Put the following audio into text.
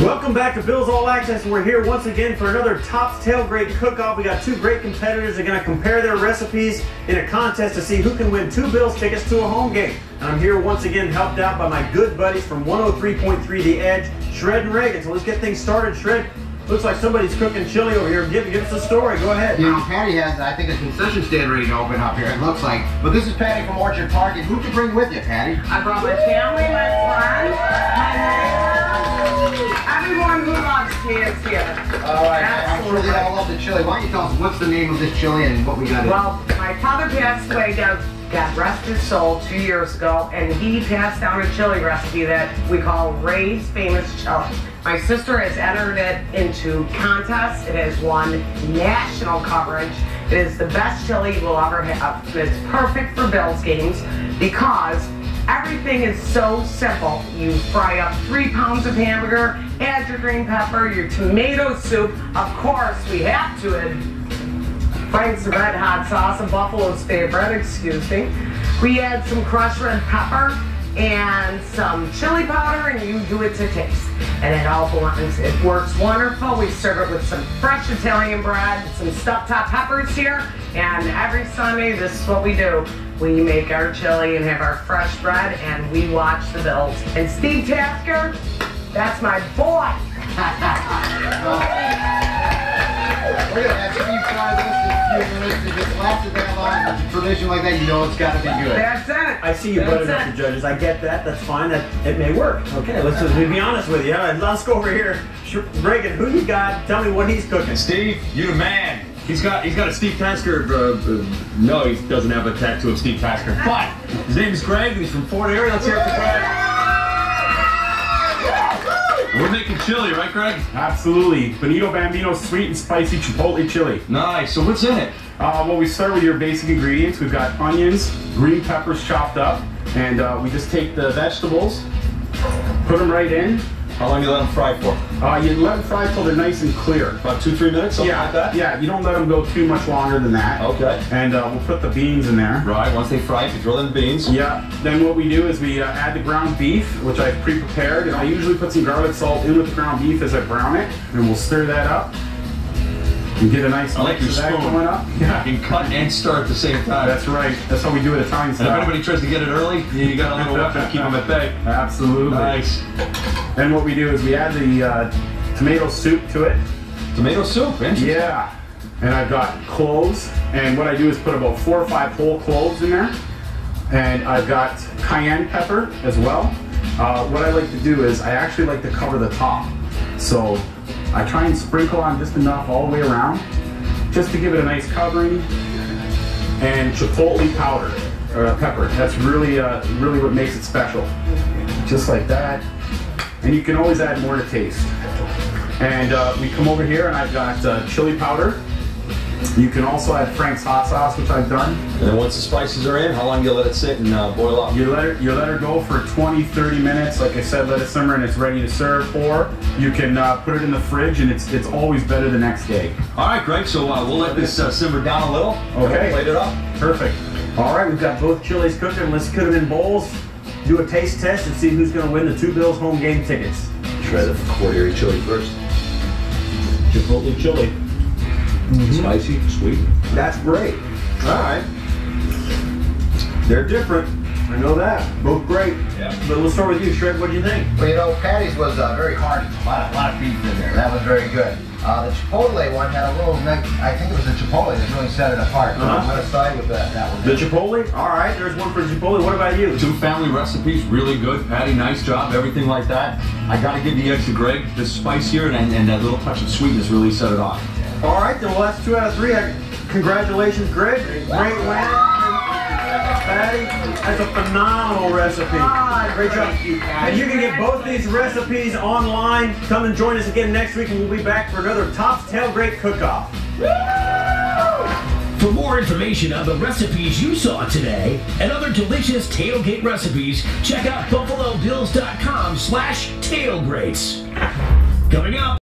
Welcome back to Bill's All Access. We're here once again for another Tops Tailgate Cook-Off. We got two great competitors. They're going to compare their recipes in a contest to see who can win 2 Bills tickets to a home game. And I'm here once again helped out by my good buddies from 103.3 The Edge, Shred and Reagan. So let's get things started. Shred, looks like somebody's cooking chili over here. Give us a story. Go ahead. You know, Patty has, I think, a concession stand ready to open up here, it looks like. But this is Patty from Orchard Park. And who'd you bring with you, Patty? I brought my family, my friends, my neighbors, everyone who loves me is here. All right, I'm sure they all love the chili. Why don't you tell us what's the name of this chili and what we got in it? Well, my father passed away, God rest his soul, 2 years ago, and he passed down a chili recipe that we call Ray's Famous Chili. My sister has entered it into contests. It has won national coverage. It is the best chili you will ever have. It's perfect for Bills games because everything is so simple. You fry up 3 pounds of hamburger, add your green pepper, your tomato soup. Of course, we have to add Frank's Red Hot Sauce, a Buffalo's favorite, excuse me. We add some crushed red pepper and some chili powder, and you do it to taste. And it all blends. It works wonderful. We serve it with some fresh Italian bread, some stuffed hot peppers here, and every Sunday, this is what we do. We make our chili and have our fresh bread, and we watch the Bills. And Steve Tasker, that's my boy. We're gonna have Steve try this in a few minutes. If it's lasted that long, it's a tradition like that, you know it's gotta be good. That's it. I see you butted up the judges. I get that. That's fine. It may work. Okay, let's just be honest with you. Let's go over here. Reagan, who you got? Tell me what he's cooking. Steve, you the man. He's got a Steve Tasker. No, he doesn't have a tattoo of Steve Tasker. But his name is Greg. He's from Fort Erie. Let's hear it for Greg. We're making chili, right, Greg? Absolutely. Bonito Bambino sweet and spicy Chipotle chili. Nice. So what's in it? Well, we start with your basic ingredients. We've got onions, green peppers chopped up, and we just take the vegetables, put them right in. How long do you let them fry for? You let them fry till they're nice and clear. About 2-3 minutes, something like that? Yeah, you don't let them go too much longer than that. Okay. And we'll put the beans in there. Right, once they fry, you throw in the beans. Yeah, then what we do is we add the ground beef, which I've pre-prepared, and I usually put some garlic salt in with the ground beef as I brown it, and we'll stir that up. And get a nice I like your mix of that spoon. going up. Yeah. You can cut and stir at the same time. That's right. That's how we do it Italian And style. if anybody tries to get it early, you got a little weapon to keep them at bay. Absolutely. Nice. And what we do is we add the tomato soup to it. Tomato soup, interesting. Yeah. And I've got cloves. And what I do is put about 4 or 5 whole cloves in there. And I've got cayenne pepper as well. What I like to do is I actually like to cover the top. So I try and sprinkle on just enough all the way around, just to give it a nice covering. And chipotle powder, or pepper. That's really what makes it special. Just like that. And you can always add more to taste. And we come over here and I've got chili powder. You can also add Frank's hot sauce, which I've done. And then once the spices are in, how long do you let it sit and boil up? You let her go for 20-30 minutes. Like I said, let it simmer and it's ready to serve. Or you can put it in the fridge and it's always better the next day. All right, Greg, so we'll let this simmer down a little. Okay. We'll plate it up. Perfect. All right, we've got both chilies cooking. Let's put them in bowls, do a taste test, and see who's going to win the 2 Bills home game tickets. Try the Fort Erie chili first. Chipotle chili. Spicy, sweet. That's great. All right. They're different. I know that. Both great. Yeah. But let's start with you, Shred. What do you think? Well, you know, Patty's was very hearty. A lot of beef in there. That was very good. The Chipotle one had a little, I think it was the Chipotle that really set it apart. I'm going to side with that one. The Chipotle? All right, there's one for Chipotle. What about you? 2 family recipes, really good. Patty, nice job, everything like that. I got to give the edge to Greg. The spice here and that little touch of sweetness really set it off. All right, then, well, that's 2 out of 3. Congratulations, Greg. Great win. Patty, that's a phenomenal recipe. Great job. And you can get both these recipes online. Come and join us again next week, and we'll be back for another Tops Tailgate Cook-Off. For more information on the recipes you saw today and other delicious tailgate recipes, check out BuffaloBills.com/tailgates. Coming up.